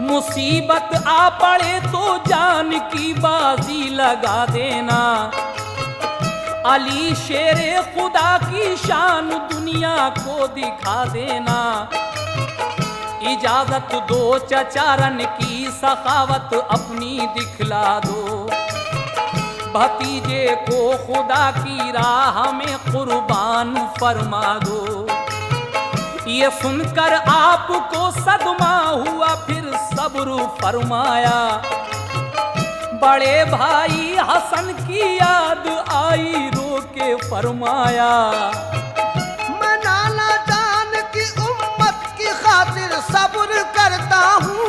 मुसीबत आ पड़े तो जान की बाजी लगा देना। अली शेरे खुदा की शान दुनिया को दिखा देना। इजाजत दो चचारन की सखावत अपनी दिखला दो। भतीजे को खुदा की राह में कुर्बान फरमा दो। ये सुनकर आपको सदमा हुआ फिर सब्र फरमाया। बड़े भाई हसन की याद आई रो के फरमाया। मैं नाना जान की उम्मत की खातिर सब्र करता हूँ।